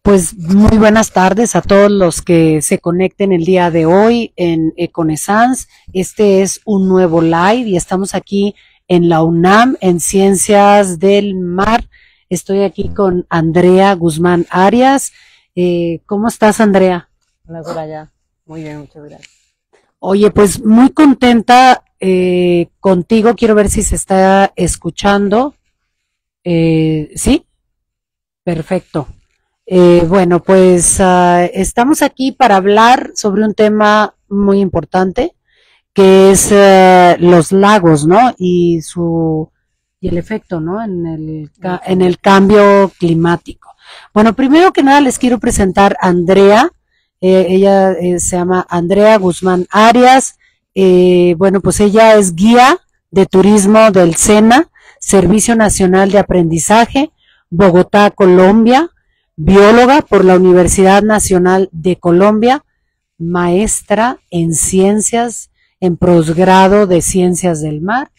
Pues muy buenas tardes a todos los que se conecten el día de hoy en Econesans. Este es un nuevo live y estamos aquí en la UNAM, en Ciencias del Mar. Estoy aquí con Andrea Guzmán Arias. ¿Cómo estás, Andrea? Hola, Soraya. Muy bien, muchas gracias. Oye, pues muy contenta contigo. Quiero ver si se está escuchando. ¿Sí? Perfecto. Bueno, pues estamos aquí para hablar sobre un tema muy importante, que es los lagos, ¿no? Y el efecto, ¿no? En el cambio climático. Bueno, primero que nada les quiero presentar a Andrea. Ella se llama Andrea Guzmán Arias. Bueno, pues ella es guía de turismo del SENA, Servicio Nacional de Aprendizaje, Bogotá, Colombia, bióloga por la Universidad Nacional de Colombia, maestra en ciencias, en posgrado de ciencias del mar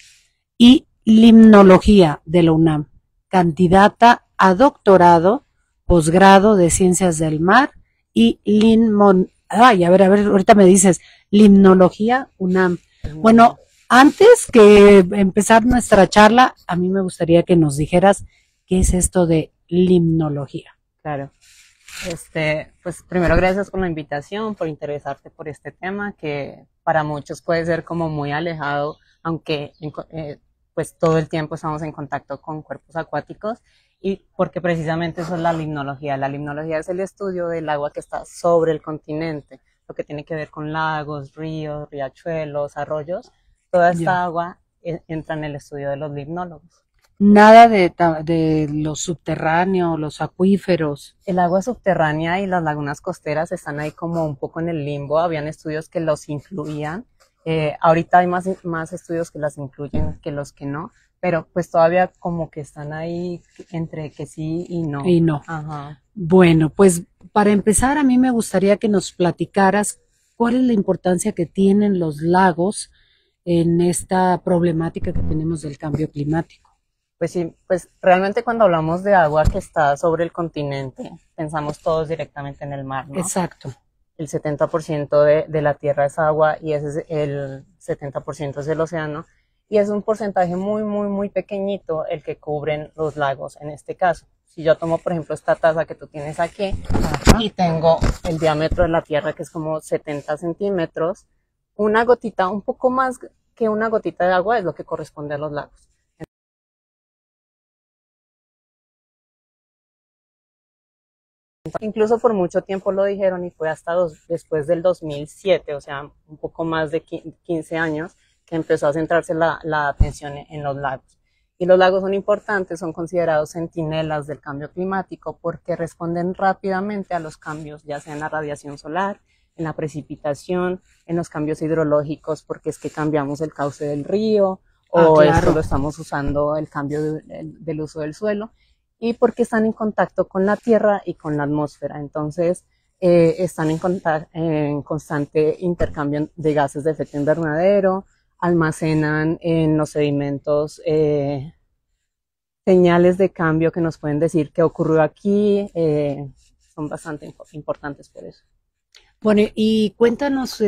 y limnología de la UNAM, candidata a doctorado, posgrado de ciencias del mar y ay, a ver, ahorita me dices, limnología UNAM. Bueno, antes que empezar nuestra charla, a mí me gustaría que nos dijeras qué es esto de limnología. Claro. Pues primero gracias por la invitación, por interesarte por este tema que para muchos puede ser como muy alejado, aunque pues todo el tiempo estamos en contacto con cuerpos acuáticos y porque precisamente eso es la limnología. La limnología es el estudio del agua que está sobre el continente, lo que tiene que ver con lagos, ríos, riachuelos, arroyos. Toda esta agua entra en el estudio de los limnólogos. Nada de lo subterráneo, los acuíferos. El agua subterránea y las lagunas costeras están ahí como un poco en el limbo. Habían estudios que los incluían. Ahorita hay más estudios que las incluyen que los que no. Pero pues todavía como que están ahí entre que sí y no. Y no. Ajá. Bueno, pues para empezar a mí me gustaría que nos platicaras cuál es la importancia que tienen los lagos en esta problemática que tenemos del cambio climático. Pues sí, pues realmente cuando hablamos de agua que está sobre el continente, pensamos todos directamente en el mar, ¿no? Exacto. El 70% de la tierra es agua y ese es el 70% es el océano. Y es un porcentaje muy, muy, muy pequeñito el que cubren los lagos en este caso. Si yo tomo, por ejemplo, esta taza que tú tienes aquí, y tengo el diámetro de la tierra que es como 70 centímetros, una gotita, un poco más que una gotita de agua es lo que corresponde a los lagos. Incluso por mucho tiempo lo dijeron y fue hasta después del 2007, o sea, un poco más de 15 años, que empezó a centrarse la atención en los lagos. Y los lagos son importantes, son considerados centinelas del cambio climático porque responden rápidamente a los cambios, ya sea en la radiación solar, en la precipitación, en los cambios hidrológicos, porque es que cambiamos el cauce del río, o claro. esto lo estamos usando, el cambio del uso del suelo, y porque están en contacto con la tierra y con la atmósfera. Entonces, están en constante intercambio de gases de efecto invernadero, almacenan en los sedimentos señales de cambio que nos pueden decir qué ocurrió aquí, son bastante importantes por eso. Bueno, y cuéntanos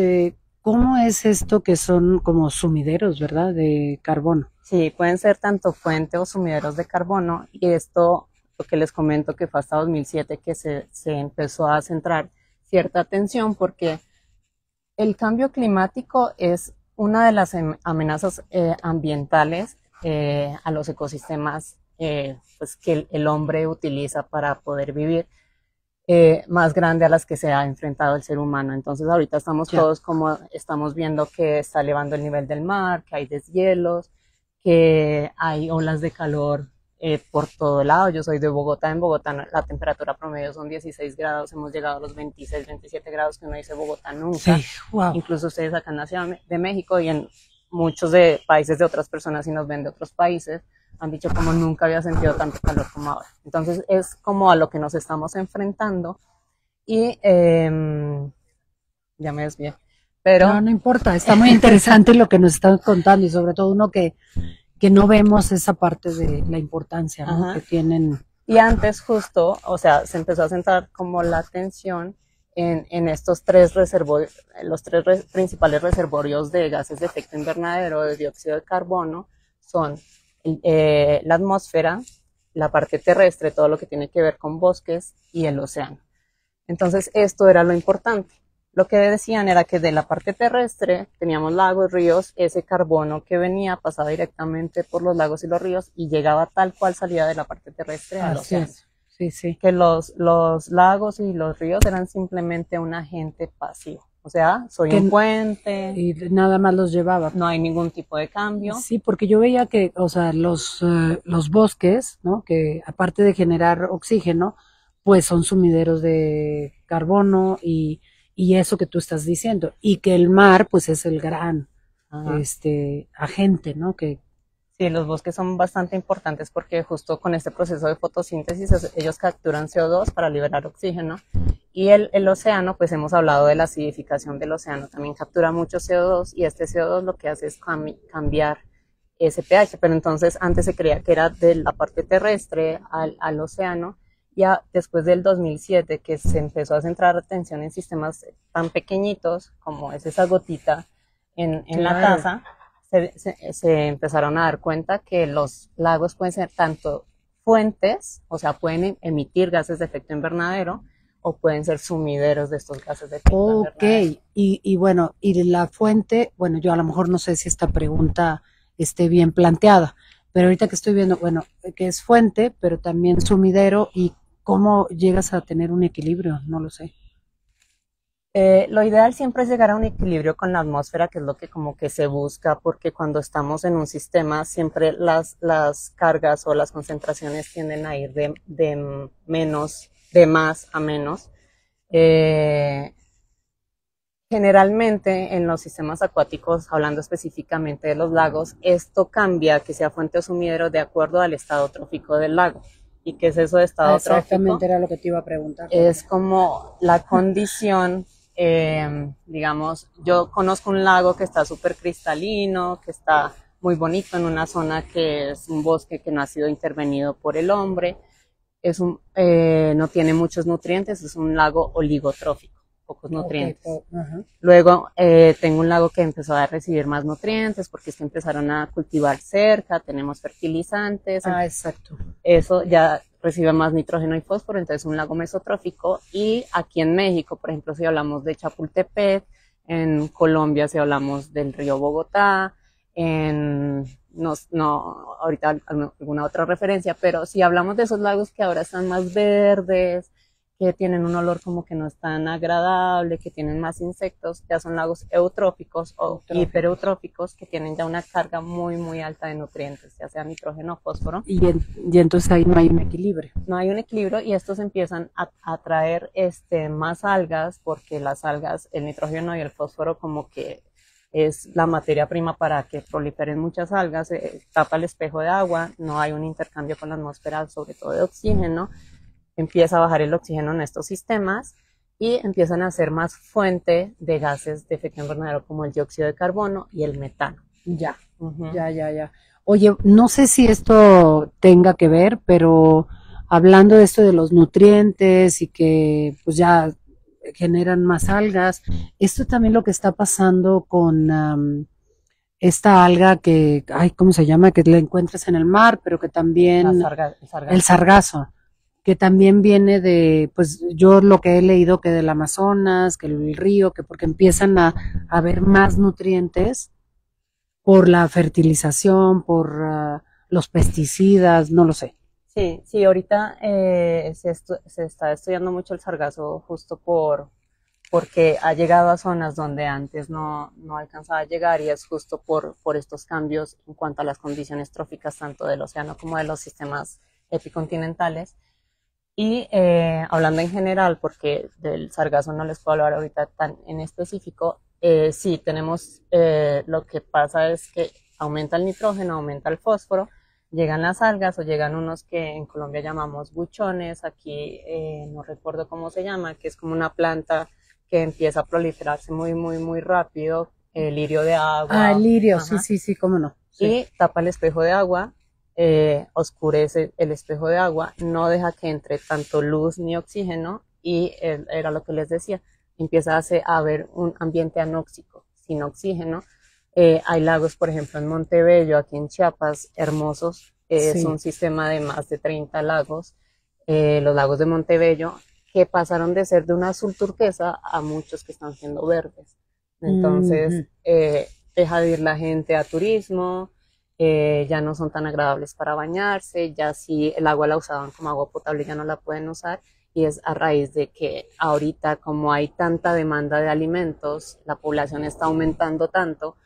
cómo es esto que son como sumideros, ¿verdad? De carbono. Sí, pueden ser tanto fuente o sumideros de carbono y esto, lo que les comento que fue hasta 2007 que se empezó a centrar cierta atención porque el cambio climático es una de las amenazas ambientales a los ecosistemas pues que el hombre utiliza para poder vivir, más grande a las que se ha enfrentado el ser humano. Entonces ahorita estamos todos como estamos viendo que está elevando el nivel del mar, que hay deshielos, que hay olas de calor por todo lado. Yo soy de Bogotá. En Bogotá la temperatura promedio son 16 grados. Hemos llegado a los 26, 27 grados que uno dice Bogotá nunca. Sí, wow. Incluso ustedes acá en la Ciudad de México y en muchos de países de otras personas, si nos ven de otros países, han dicho como nunca había sentido tanto calor como ahora. Entonces es como a lo que nos estamos enfrentando y ya me desvié. Pero no importa, está muy interesante lo que nos están contando y sobre todo uno que no vemos esa parte de la importancia, ¿no? Que tienen Y antes justo, o sea, se empezó a centrar como la atención en estos tres reservorios, los principales reservorios de gases de efecto invernadero, de dióxido de carbono, son la atmósfera, la parte terrestre, todo lo que tiene que ver con bosques y el océano. Entonces, esto era lo importante. Lo que decían era que de la parte terrestre teníamos lagos, ríos, ese carbono que venía pasaba directamente por los lagos y los ríos y llegaba tal cual salía de la parte terrestre al océano. Sí, sí. Que los lagos y los ríos eran simplemente un agente pasivo. O sea, soy un puente. Y nada más los llevaba. No hay ningún tipo de cambio. Sí, porque yo veía que, o sea, los bosques, ¿no? Que aparte de generar oxígeno, pues son sumideros de carbono y eso que tú estás diciendo. Y que el mar, pues es el gran, agente, ¿no? Que sí, los bosques son bastante importantes porque justo con este proceso de fotosíntesis ellos capturan CO2 para liberar oxígeno. Y el océano, pues hemos hablado de la acidificación del océano, también captura mucho CO2 y este CO2 lo que hace es cambiar ese pH. Pero entonces antes se creía que era de la parte terrestre al océano. Ya después del 2007 que se empezó a centrar atención en sistemas tan pequeñitos como es esa gotita en la taza, se empezaron a dar cuenta que los lagos pueden ser tanto fuentes, o sea, pueden emitir gases de efecto invernadero, o pueden ser sumideros de estos gases de efecto invernadero. Ok, y bueno, y la fuente, bueno, yo a lo mejor no sé si esta pregunta esté bien planteada, pero ahorita que estoy viendo, bueno, que es fuente, pero también sumidero, y cómo llegas a tener un equilibrio, no lo sé. Lo ideal siempre es llegar a un equilibrio con la atmósfera, que es lo que como que se busca, porque cuando estamos en un sistema siempre las cargas o las concentraciones tienden a ir de más a menos. Generalmente en los sistemas acuáticos, hablando específicamente de los lagos, esto cambia que sea fuente o sumidero de acuerdo al estado trófico del lago. ¿Y qué es eso de estado trófico? Exactamente era lo que te iba a preguntar. Es como la condición, digamos, yo conozco un lago que está súper cristalino, que está muy bonito en una zona que es un bosque que no ha sido intervenido por el hombre, no tiene muchos nutrientes, es un lago oligotrófico, pocos nutrientes. Luego tengo un lago que empezó a recibir más nutrientes porque es que empezaron a cultivar cerca, tenemos fertilizantes. Exacto. Eso ya recibe más nitrógeno y fósforo, entonces un lago mesotrófico. Y aquí en México, por ejemplo, si hablamos de Chapultepec, en Colombia si hablamos del río Bogotá, ahorita alguna otra referencia, pero si hablamos de esos lagos que ahora están más verdes, que tienen un olor como que no es tan agradable, que tienen más insectos, ya son lagos eutróficos o hipereutróficos, que tienen ya una carga muy, muy alta de nutrientes, ya sea nitrógeno o fósforo. Y entonces ahí no hay un equilibrio. No hay un equilibrio y estos empiezan a traer más algas, porque las algas, el nitrógeno y el fósforo como que es la materia prima para que proliferen muchas algas, tapa el espejo de agua, no hay un intercambio con la atmósfera, sobre todo de oxígeno, empieza a bajar el oxígeno en estos sistemas y empiezan a ser más fuente de gases de efecto invernadero como el dióxido de carbono y el metano. Ya, ya. Oye, no sé si esto tenga que ver, pero hablando de esto de los nutrientes y que pues ya generan más algas, esto también lo que está pasando con esta alga que, ¿cómo se llama? Que la encuentras en el mar, pero que también el sargazo, que también viene de, pues yo lo que he leído que del Amazonas, que el río, que porque empiezan a haber más nutrientes por la fertilización, por los pesticidas, no lo sé. Sí, ahorita se está estudiando mucho el sargazo justo porque ha llegado a zonas donde antes no alcanzaba a llegar, y es justo por estos cambios en cuanto a las condiciones tróficas tanto del océano como de los sistemas epicontinentales. Y hablando en general, porque del sargazo no les puedo hablar ahorita tan en específico, sí, tenemos, lo que pasa es que aumenta el nitrógeno, aumenta el fósforo, llegan las algas o llegan unos que en Colombia llamamos buchones, aquí no recuerdo cómo se llama, que es como una planta que empieza a proliferarse muy, muy, muy rápido, el lirio de agua. El lirio, sí, cómo no. Sí. Y tapa el espejo de agua oscurece el espejo de agua, no deja que entre tanto luz ni oxígeno y era lo que les decía, empieza a haber un ambiente anóxico, sin oxígeno. Hay lagos, por ejemplo, en Montebello, aquí en Chiapas, hermosos. Es un sistema de más de 30 lagos, los lagos de Montebello, que pasaron de ser de un azul turquesa a muchos que están siendo verdes. Entonces, deja de ir la gente a turismo, ya no son tan agradables para bañarse, ya si el agua la usaban como agua potable ya no la pueden usar, y es a raíz de que ahorita, como hay tanta demanda de alimentos, la población está aumentando tanto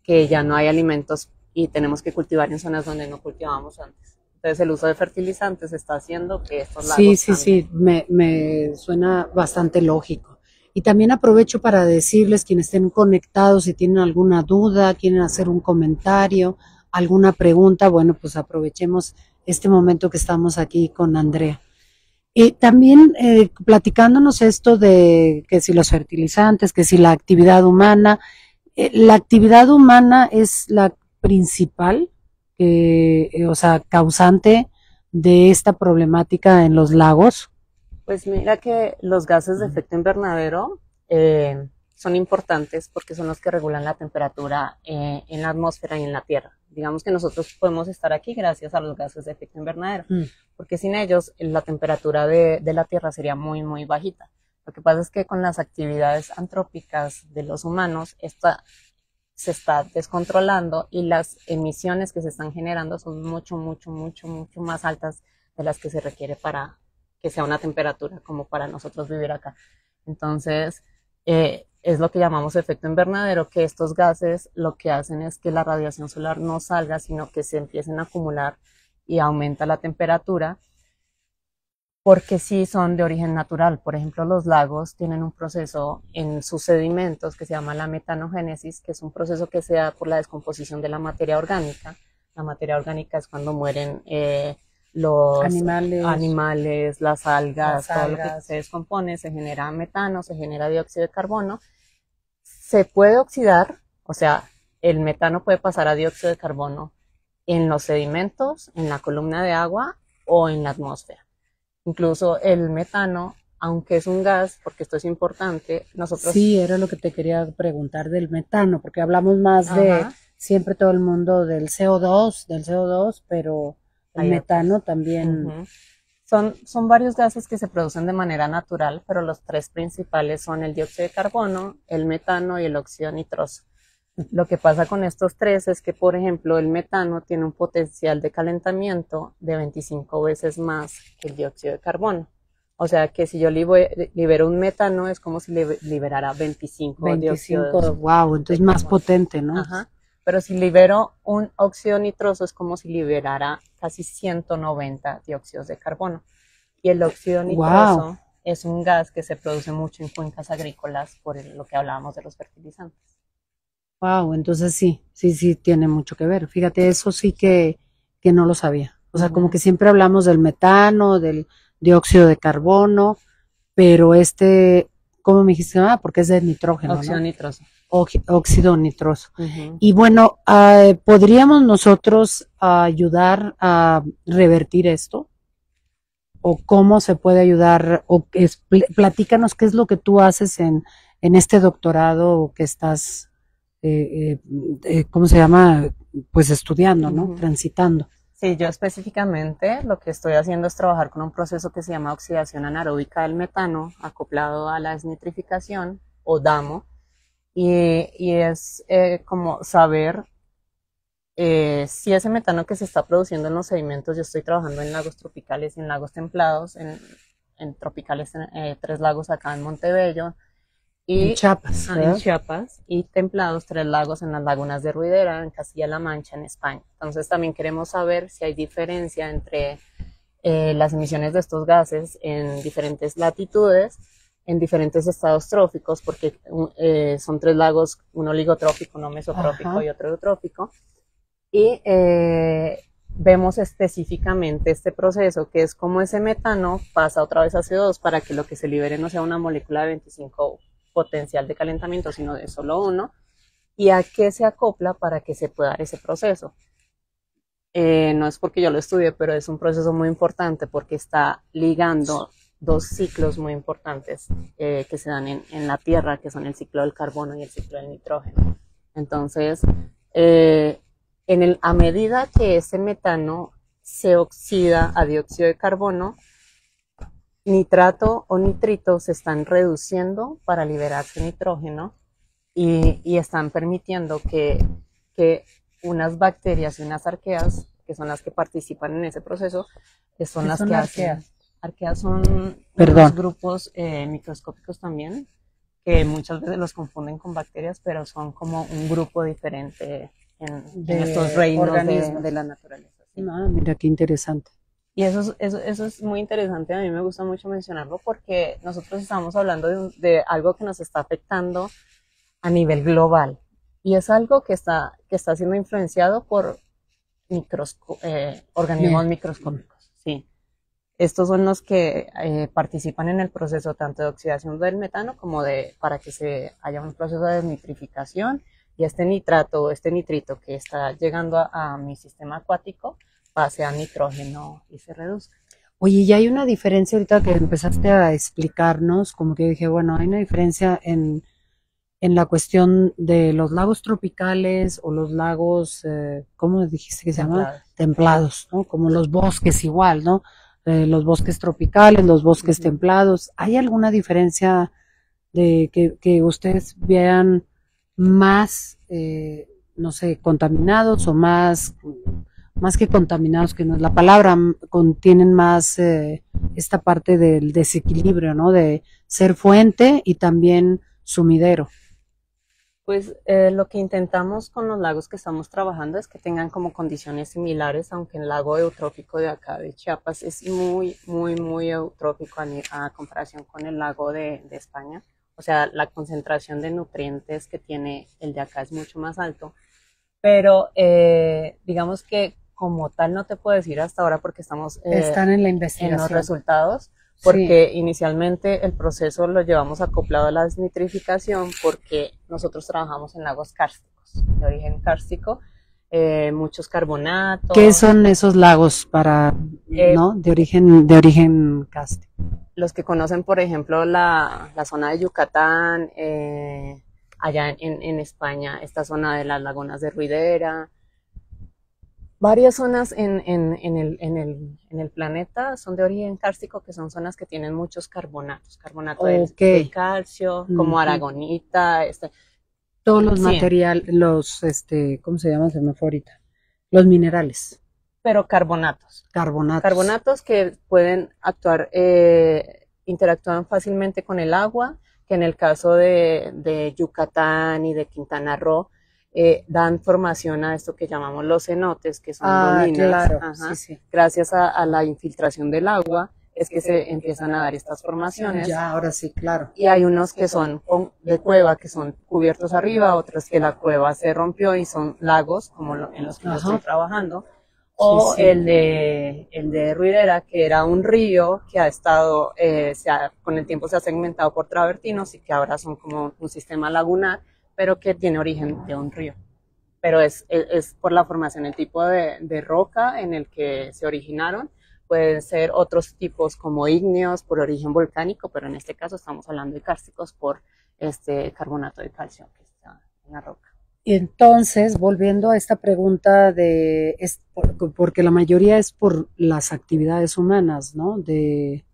que ya no hay alimentos y tenemos que cultivar en zonas donde no cultivábamos antes. Entonces el uso de fertilizantes está haciendo que estos lagos sí, me suena bastante lógico. Y también aprovecho para decirles, quienes estén conectados, si tienen alguna duda, quieren hacer un comentario, alguna pregunta, bueno, pues aprovechemos este momento que estamos aquí con Andrea. También platicándonos esto de que si los fertilizantes, que si la actividad humana es la principal, o sea, causante de esta problemática en los lagos. Pues mira que los gases de efecto invernadero son importantes porque son los que regulan la temperatura en la atmósfera y en la Tierra. Digamos que nosotros podemos estar aquí gracias a los gases de efecto invernadero, porque sin ellos la temperatura de la Tierra sería muy, muy bajita. Lo que pasa es que con las actividades antrópicas de los humanos, se está descontrolando y las emisiones que se están generando son mucho, mucho, mucho, mucho más altas de las que se requiere para que sea una temperatura como para nosotros vivir acá. Entonces, es lo que llamamos efecto invernadero, que estos gases lo que hacen es que la radiación solar no salga, sino que se empiecen a acumular y aumenta la temperatura, porque sí son de origen natural. Por ejemplo, los lagos tienen un proceso en sus sedimentos que se llama la metanogénesis, que es un proceso que se da por la descomposición de la materia orgánica. La materia orgánica es cuando mueren los animales, las algas, todo lo que se descompone, se genera metano, se genera dióxido de carbono. Se puede oxidar, o sea, el metano puede pasar a dióxido de carbono en los sedimentos, en la columna de agua o en la atmósfera. Incluso el metano, aunque es un gas, porque esto es importante, nosotros... Sí, era lo que te quería preguntar del metano, porque hablamos más de siempre todo el mundo del CO2, pero el metano también... Son varios gases que se producen de manera natural, pero los tres principales son el dióxido de carbono, el metano y el óxido nitroso. Lo que pasa con estos tres es que, por ejemplo, el metano tiene un potencial de calentamiento de 25 veces más que el dióxido de carbono. O sea que si yo libero un metano es como si liberara 25 dióxido de carbono. Wow, entonces más potente, ¿no? Ajá. Pero si libero un óxido nitroso es como si liberara casi 190 dióxidos de carbono. Y el óxido nitroso es un gas que se produce mucho en cuencas agrícolas por lo que hablábamos de los fertilizantes. Wow, entonces sí tiene mucho que ver. Fíjate, eso sí que no lo sabía. O sea, como que siempre hablamos del metano, del dióxido de carbono, pero ¿cómo me dijiste? Porque es de nitrógeno, óxido nitroso. Óxido nitroso. Y bueno, ¿podríamos nosotros ayudar a revertir esto? ¿O cómo se puede ayudar? O platícanos qué es lo que tú haces en este doctorado que estás... ¿cómo se llama? Pues estudiando, ¿no? Transitando. Sí, yo específicamente lo que estoy haciendo es trabajar con un proceso que se llama oxidación anaeróbica del metano acoplado a la desnitrificación o DAMO, y es como saber si ese metano que se está produciendo en los sedimentos, yo estoy trabajando en lagos tropicales y en lagos templados, en tropicales 3 lagos acá en Montebello, y en Chiapas, en Chiapas, y templados 3 lagos en las lagunas de Ruidera, en Castilla-La Mancha, en España. Entonces también queremos saber si hay diferencia entre las emisiones de estos gases en diferentes latitudes, en diferentes estados tróficos, porque son 3 lagos, uno oligotrófico, uno mesotrófico y otro eutrófico, y vemos específicamente este proceso, que es como ese metano pasa otra vez a CO2 para que lo que se libere no sea una molécula de 25 potencial de calentamiento, sino de solo 1, y a qué se acopla para que se pueda dar ese proceso. No es porque yo lo estudie, pero es un proceso muy importante porque está ligando dos ciclos muy importantes que se dan en la Tierra, que son el ciclo del carbono y el ciclo del nitrógeno. Entonces, a medida que ese metano se oxida a dióxido de carbono, nitrato o nitrito se están reduciendo para liberarse nitrógeno y están permitiendo que unas bacterias y unas arqueas, que son las que participan en ese proceso, que son las que hacen. Arqueas son unos grupos microscópicos también, que muchas veces los confunden con bacterias, pero son como un grupo diferente en estos reinos de la naturaleza. ¿Sí? Ah, mira qué interesante. Y eso es muy interesante, a mí me gusta mucho mencionarlo porque nosotros estamos hablando de algo que nos está afectando a nivel global y es algo que está siendo influenciado por organismos microscópicos. Sí. Estos son los que participan en el proceso tanto de oxidación del metano como para que haya un proceso de nitrificación y este nitrato o este nitrito que está llegando a mi sistema acuático pase a nitrógeno y se reduzca. Oye, y hay una diferencia ahorita que empezaste a explicarnos, como que dije, bueno, hay una diferencia en la cuestión de los lagos tropicales o los lagos, ¿cómo dijiste que se llama? Templados, ¿no? Como los bosques igual, ¿no? Los bosques tropicales, los bosques templados. ¿Hay alguna diferencia de que ustedes vean más, no sé, contaminados o más que contaminados, que no es la palabra, contienen más esta parte del desequilibrio, ¿no? De ser fuente y también sumidero? Pues lo que intentamos con los lagos que estamos trabajando es que tengan como condiciones similares, aunque el lago eutrófico de acá de Chiapas es muy, muy, muy eutrófico a comparación con el lago de España. O sea, la concentración de nutrientes que tiene el de acá es mucho más alto. Pero digamos que como tal no te puedo decir hasta ahora porque están en la investigación, en los resultados, porque sí, inicialmente el proceso lo llevamos acoplado a la desnitrificación porque nosotros trabajamos en lagos kársticos, de origen kárstico, muchos carbonatos. ¿Qué son esos lagos ¿no? de origen kárstico? Los que conocen, por ejemplo, la zona de Yucatán, allá en España, esta zona de las lagunas de Ruidera. Varias zonas en el planeta son de origen kárstico, que son zonas que tienen muchos carbonatos, de calcio, como aragonita, todos los materiales, ¿cómo se llama? Se me fue ahorita. Los minerales. Pero carbonatos. Carbonatos que pueden interactúan fácilmente con el agua, que en el caso de Yucatán y de Quintana Roo, dan formación a esto que llamamos los cenotes, que son dolinas. Claro. Sí. Gracias a la infiltración del agua es que se empiezan a dar estas formaciones. Ya, ahora sí, claro. Y hay unos que son de cueva, que son cubiertos arriba, otros que la cueva se rompió y son lagos, como en los que yo estoy trabajando. O sí. el de Ruidera, que era un río que ha estado, con el tiempo se ha segmentado por travertinos y que ahora son como un sistema lagunar, pero que tiene origen de un río. Pero es por la formación, el tipo de roca en el que se originaron. Pueden ser otros tipos como ígneos por origen volcánico, pero en este caso estamos hablando de kársticos por este carbonato de calcio que está en la roca. Y entonces, volviendo a esta pregunta porque la mayoría es por las actividades humanas, ¿no? De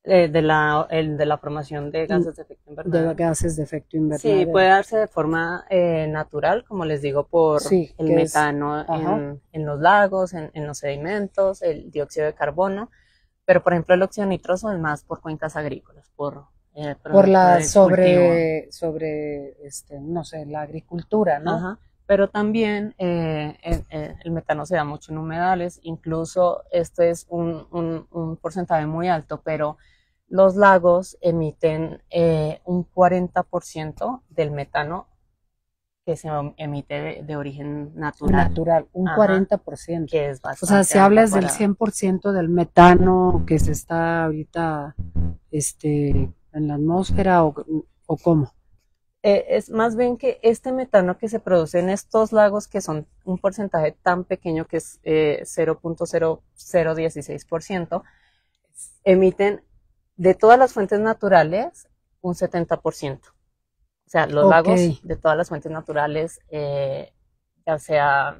la formación de gases de efecto invernadero. De gases de efecto invernadero. Sí, puede darse de forma natural, como les digo, por el metano en los lagos, en los sedimentos, el dióxido de carbono, pero por ejemplo el óxido nitroso es más por cuencas agrícolas, por la no sé, la agricultura, ¿no? Ajá. Pero también el metano se da mucho en humedales, incluso esto es un porcentaje muy alto, pero los lagos emiten un 40% del metano que se emite de origen natural. Un 40%. Que es bastante. O sea, si hablas del 100% del metano que se está ahorita en la atmósfera o ¿cómo? Es más bien que este metano que se produce en estos lagos que son un porcentaje tan pequeño que es 0.0016%, emiten de todas las fuentes naturales un 70%. O sea, los lagos de todas las fuentes naturales, ya sea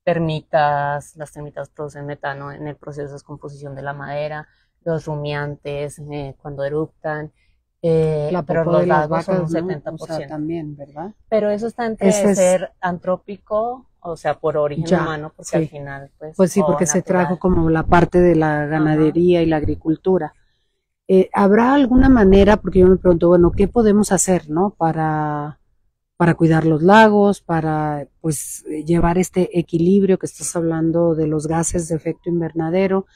termitas, las termitas producen metano en el proceso de descomposición de la madera, los rumiantes cuando eructan, pero los lagos son un 70%. O sea, también, ¿verdad? Pero eso está entre ser antrópico, o sea, por origen humano, porque al final, pues sí, porque se trajo como la parte de la ganadería y la agricultura. ¿Habrá alguna manera, porque yo me pregunto, bueno, ¿qué podemos hacer, no? Para cuidar los lagos, para pues llevar este equilibrio que estás hablando de los gases de efecto invernadero.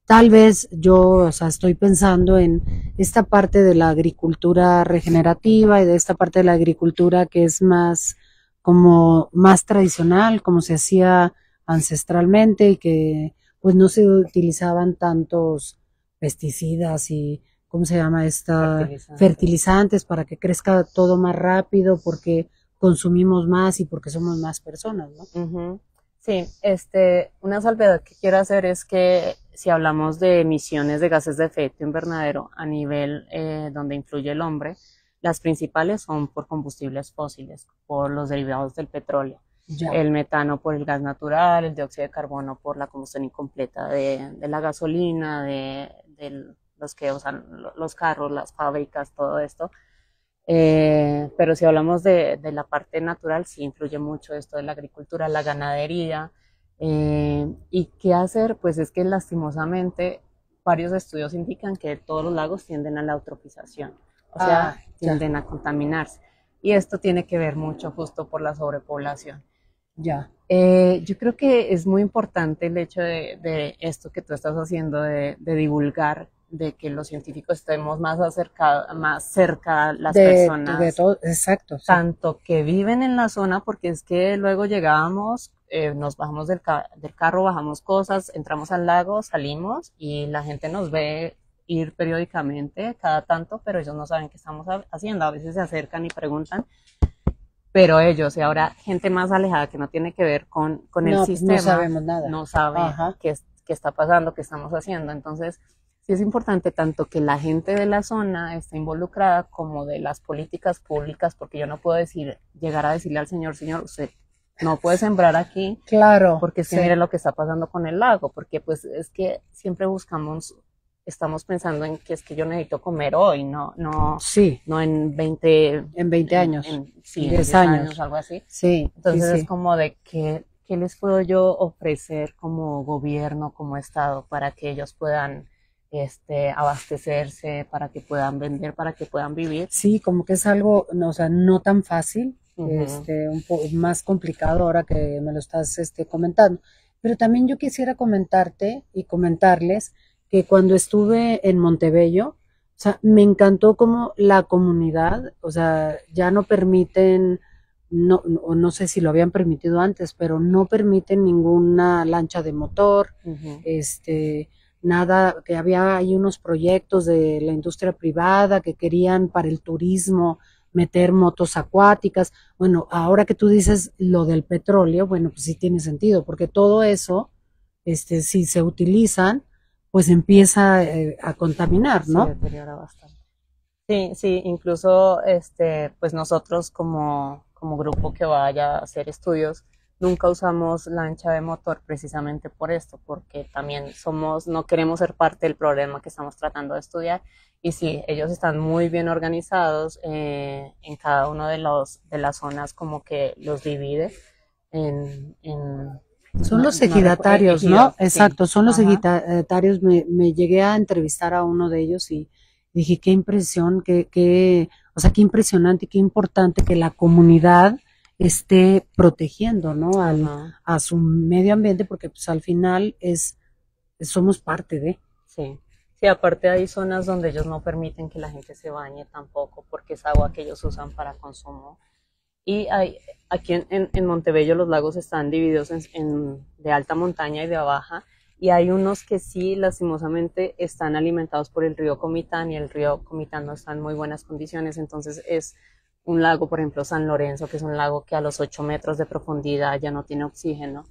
Tal vez yo, o sea, estoy pensando en esta parte de la agricultura regenerativa y de esta parte de la agricultura que es más como más tradicional, como se hacía ancestralmente y que pues no se utilizaban tantos pesticidas y ¿cómo se llama esta? Fertilizantes para que crezca todo más rápido porque consumimos más y porque somos más personas, ¿no? Sí, una salvedad que quiero hacer es que si hablamos de emisiones de gases de efecto invernadero a nivel donde influye el hombre, las principales son por combustibles fósiles, por los derivados del petróleo. Ya. El metano por el gas natural, el dióxido de carbono por la combustión incompleta de la gasolina, de los que usan los carros, las fábricas, todo esto. Pero si hablamos de la parte natural, sí influye mucho esto de la agricultura, la ganadería. ¿Y qué hacer? Pues es que lastimosamente varios estudios indican que todos los lagos tienden a la eutrofización, o sea, tienden a contaminarse. Y esto tiene que ver mucho justo por la sobrepoblación. Ya. Yo creo que es muy importante el hecho de esto que tú estás haciendo, de divulgar, de que los científicos estemos más cerca a las personas. De todo, exacto. Sí. Tanto que viven en la zona, porque es que luego llegábamos, nos bajamos del carro, bajamos cosas, entramos al lago, salimos y la gente nos ve ir periódicamente, cada tanto, pero ellos no saben qué estamos haciendo. A veces se acercan y preguntan, pero ellos, y ahora gente más alejada que no tiene que ver con el sistema, no sabemos nada. No sabe qué está pasando, qué estamos haciendo. Entonces, sí es importante tanto que la gente de la zona esté involucrada como de las políticas públicas, porque yo no puedo llegar a decirle al señor, usted no puede sembrar aquí, claro, porque es que mire lo que está pasando con el lago, porque pues es que siempre estamos pensando en que es que yo necesito comer hoy, no en 20 años, sí, 10 años, algo así. Sí. Entonces es como de que ¿qué les puedo yo ofrecer como gobierno, como Estado, para que ellos puedan abastecerse, para que puedan vender, para que puedan vivir? Sí, como que es algo, no, o sea, no tan fácil, un poco más complicado ahora que me lo estás comentando. Pero también yo quisiera comentarte y comentarles que cuando estuve en Montebello, o sea, me encantó como la comunidad, o sea, ya no permiten, no sé si lo habían permitido antes, pero no permiten ninguna lancha de motor, nada, que había ahí unos proyectos de la industria privada que querían para el turismo meter motos acuáticas. Bueno, ahora que tú dices lo del petróleo, bueno, pues sí tiene sentido, porque todo eso, si se utilizan, pues empieza a contaminar, ¿no? Se deteriora bastante. Sí, incluso pues nosotros como grupo que vaya a hacer estudios, nunca usamos lancha de motor precisamente por esto, porque también no queremos ser parte del problema que estamos tratando de estudiar. Y sí, ellos están muy bien organizados en cada uno de las zonas, como que los divide son los ejidatarios, ¿no? Exacto, son los ejidatarios. Me llegué a entrevistar a uno de ellos y dije, qué impresión, o sea, qué impresionante y qué importante que la comunidad esté protegiendo, ¿no? A su medio ambiente, porque pues al final somos parte de. Sí. Sí, aparte hay zonas donde ellos no permiten que la gente se bañe tampoco, porque es agua que ellos usan para consumo. Y aquí en Montebello los lagos están divididos de alta montaña y de baja, y hay unos que sí, lastimosamente, están alimentados por el río Comitán, y el río Comitán no está en muy buenas condiciones. Entonces es un lago, por ejemplo, San Lorenzo, que es un lago que a los 8 metros de profundidad ya no tiene oxígeno,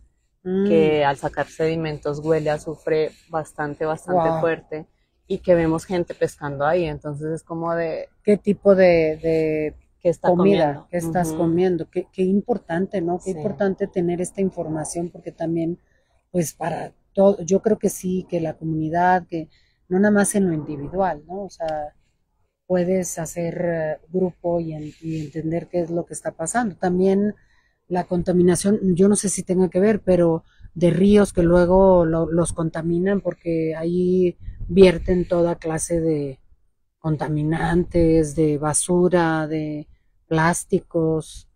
Mm, que al sacar sedimentos huele a azufre bastante wow. fuerte y que vemos gente pescando ahí. Entonces es como de, ¿Qué tipo de ¿qué está comida comiendo? que estás Ujú, comiendo? Qué importante, ¿no? Qué sí, importante tener esta información porque también, pues para todo, yo creo que sí, que la comunidad, que no nada más en lo individual, ¿no? O sea, puedes hacer grupo y entender qué es lo que está pasando. También la contaminación, yo no sé si tenga que ver, pero de ríos que luego los contaminan porque ahí vierten toda clase de contaminantes, de basura, de plásticos.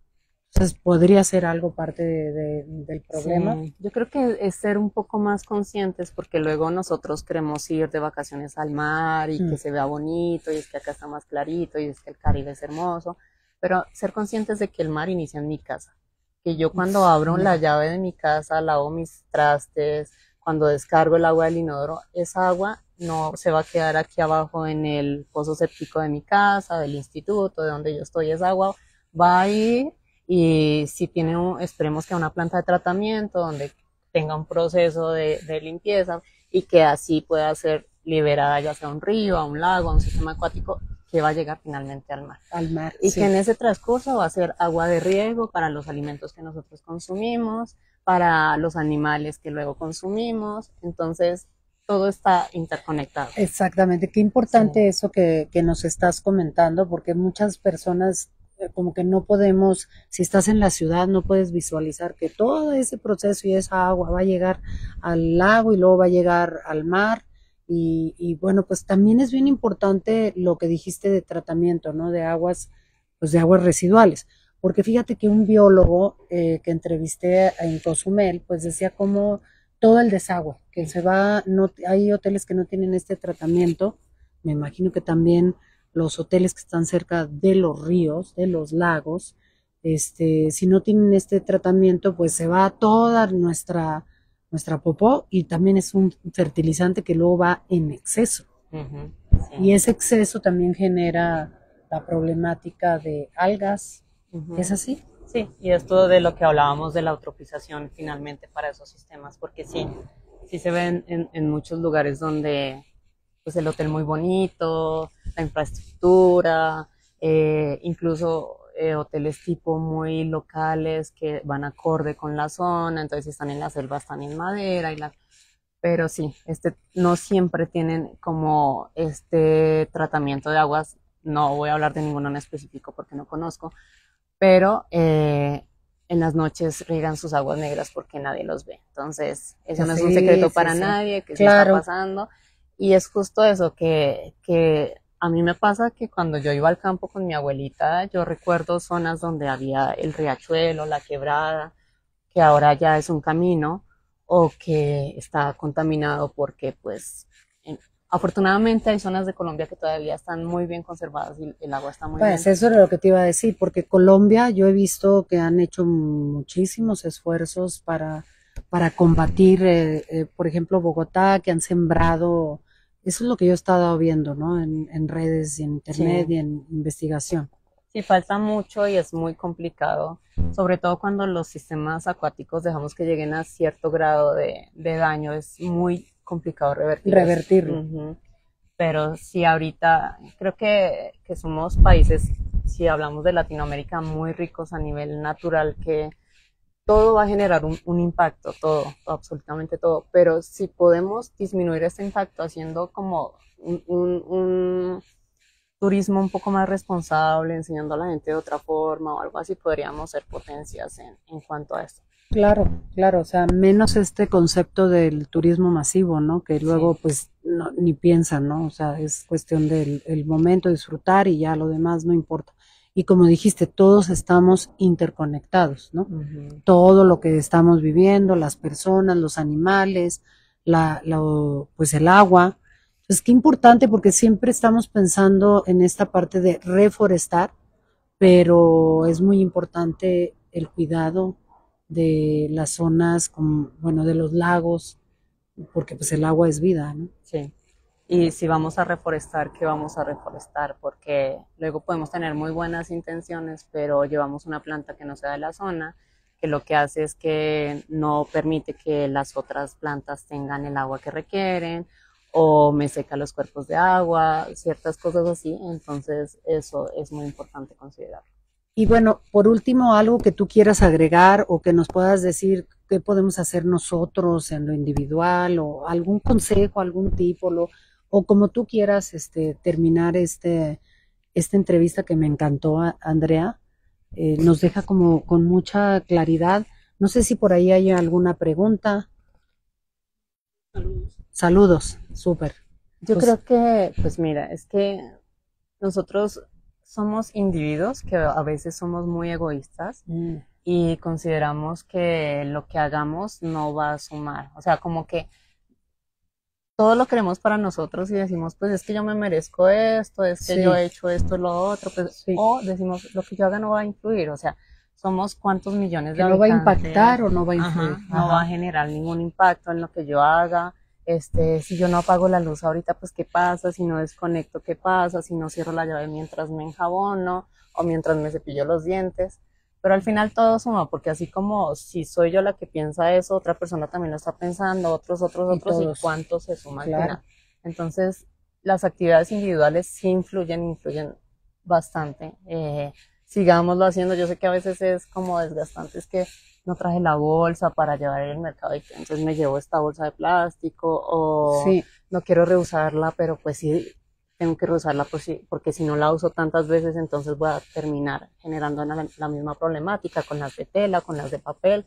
Entonces, podría ser algo parte del problema. sí. Yo creo que es ser un poco más conscientes porque luego nosotros queremos ir de vacaciones al mar y que Mm, se vea bonito y es que acá está más clarito y es que el Caribe es hermoso, pero ser conscientes de que el mar inicia en mi casa, que yo cuando abro la sí, llave de mi casa, lavo mis trastes, cuando descargo el agua del inodoro, esa agua no se va a quedar aquí abajo en el pozo séptico de mi casa, del instituto, de donde yo estoy, esa agua va a ir y si tiene esperemos que una planta de tratamiento donde tenga un proceso de limpieza y que así pueda ser liberada ya sea a un río, a un lago, a un sistema acuático que va a llegar finalmente al mar. al mar, Y que sí. en ese transcurso va a ser agua de riego para los alimentos que nosotros consumimos, para los animales que luego consumimos. Entonces, todo está interconectado. Exactamente, qué Sí. importante eso que nos estás comentando, porque muchas personas como que no podemos, si estás en la ciudad, no puedes visualizar que todo ese proceso y esa agua va a llegar al lago y luego va a llegar al mar. Y bueno, pues también es bien importante lo que dijiste de tratamiento, ¿no? De aguas, pues de aguas residuales. Porque fíjate que un biólogo que entrevisté en Cozumel, pues decía cómo todo el desagüe, que se va, no, hay hoteles que no tienen este tratamiento, me imagino que también los hoteles que están cerca de los ríos, de los lagos, si no tienen este tratamiento, pues se va toda nuestra popó y también es un fertilizante que luego va en exceso. Ujú, Y sí. ese exceso también genera la problemática de algas. ¿Es Ujú. así? Sí, y esto de lo que hablábamos de la eutrofización finalmente para esos sistemas, porque sí, sí se ven en muchos lugares donde pues el hotel muy bonito, la infraestructura, incluso hoteles tipo muy locales que van acorde con la zona, entonces si están en la selva están en madera y la, pero sí, no siempre tienen como este tratamiento de aguas, no voy a hablar de ninguno en específico porque no conozco, pero en las noches riegan sus aguas negras porque nadie los ve. Entonces, eso no es un Sí, secreto sí, para sí. nadie, que sí está Claro. pasando. Y es justo eso, que a mí me pasa que cuando yo iba al campo con mi abuelita, yo recuerdo zonas donde había el riachuelo, la quebrada, que ahora ya es un camino o que está contaminado porque pues afortunadamente hay zonas de Colombia que todavía están muy bien conservadas y el agua está muy Pues bien. eso era lo que te iba a decir, porque Colombia yo he visto que han hecho muchísimos esfuerzos para combatir, por ejemplo, Bogotá, que han sembrado, eso es lo que yo he estado viendo, ¿no? En redes y en internet Sí. y en investigación. Sí, falta mucho y es muy complicado, sobre todo cuando los sistemas acuáticos dejamos que lleguen a cierto grado de daño, es muy complicado revertir eso. Revertirlo. Ujú. Pero sí, ahorita creo que somos países, si hablamos de Latinoamérica, muy ricos a nivel natural, que todo va a generar un impacto, todo, absolutamente todo. Pero si podemos disminuir este impacto haciendo como un turismo un poco más responsable, enseñando a la gente de otra forma o algo así, podríamos ser potencias en cuanto a esto. Claro, claro, o sea, menos este concepto del turismo masivo, ¿no? Que luego Sí. pues ni piensan, ¿no? O sea, es cuestión del el momento, disfrutar y ya lo demás no importa. Y como dijiste, todos estamos interconectados, ¿no? Ujú. Todo lo que estamos viviendo, las personas, los animales, pues el agua. Entonces, qué importante porque siempre estamos pensando en esta parte de reforestar, pero es muy importante el cuidado de las zonas, bueno, de los lagos, porque pues el agua es vida, ¿no? Sí. Y si vamos a reforestar, ¿qué vamos a reforestar? Porque luego podemos tener muy buenas intenciones, pero llevamos una planta que no sea de la zona, que lo que hace es que no permite que las otras plantas tengan el agua que requieren, o me seca los cuerpos de agua, ciertas cosas así. Entonces, eso es muy importante considerar. Y bueno, por último, algo que tú quieras agregar o que nos puedas decir qué podemos hacer nosotros en lo individual o algún consejo, algún tipo, o como tú quieras terminar esta entrevista que me encantó, Andrea, nos deja como con mucha claridad. No sé si por ahí hay alguna pregunta. Saludos, súper. Yo Pues, creo que, pues mira, es que nosotros somos individuos que a veces somos muy egoístas mm, y consideramos que lo que hagamos no va a sumar. O sea, como que todo lo queremos para nosotros y decimos, pues es que yo me merezco esto, es que yo sí, he hecho esto y lo otro, pues, sí. o decimos, lo que yo haga no va a influir. O sea, somos cuántos millones de Que no va a impactar habitantes, o no va a ajá, influir. no va a Ajá. generar ningún impacto en lo que yo haga. Si yo no apago la luz ahorita, pues qué pasa, si no desconecto, qué pasa, si no cierro la llave mientras me enjabono o mientras me cepillo los dientes. Pero al final todo suma, porque así como si soy yo la que piensa eso, otra persona también lo está pensando, Y y todos, cuánto se suma al claro. final. Entonces, las actividades individuales sí influyen bastante. Sigámoslo haciendo. Yo sé que a veces es como desgastante, es que no traje la bolsa para llevar en el mercado y entonces me llevo esta bolsa de plástico, o Sí, no quiero reusarla, pero pues sí tengo que reusarla porque si no la uso tantas veces, entonces voy a terminar generando la misma problemática con las de tela, con las de papel,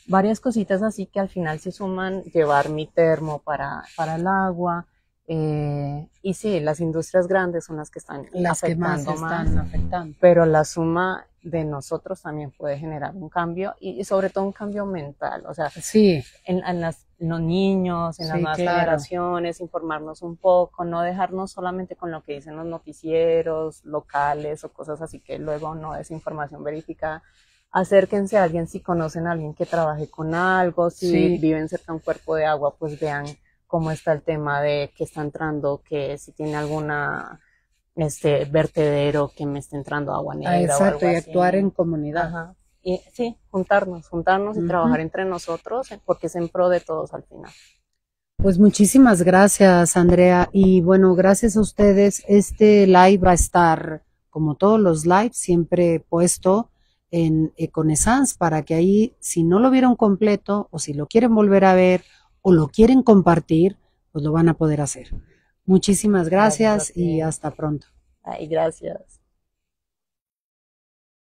varias cositas así que al final se suman, llevar mi termo para el agua. Y sí, las industrias grandes son las que están las que más afectando más, están afectando. pero la suma de nosotros también puede generar un cambio y sobre todo un cambio mental. O sea, Sí, en los niños, en las sí, nuevas claro. generaciones, informarnos un poco, no dejarnos solamente con lo que dicen los noticieros locales o cosas así que luego no es información verificada. Acérquense a alguien si conocen a alguien que trabaje con algo, si Sí, viven cerca de un cuerpo de agua, pues vean cómo está el tema de que está entrando, que si tiene alguna vertedero que me esté entrando agua negra o exacto, algo y actuar así. en comunidad. Ajá. Y sí, juntarnos y Ujú. trabajar entre nosotros, porque es en pro de todos al final. Pues muchísimas gracias, Andrea. Y bueno, gracias a ustedes. Este live va a estar, como todos los lives, siempre puesto en Econesans para que ahí, si no lo vieron completo o si lo quieren volver a ver o lo quieren compartir, pues lo van a poder hacer. Muchísimas Gracias a gracias y ti. hasta pronto. Ay, gracias.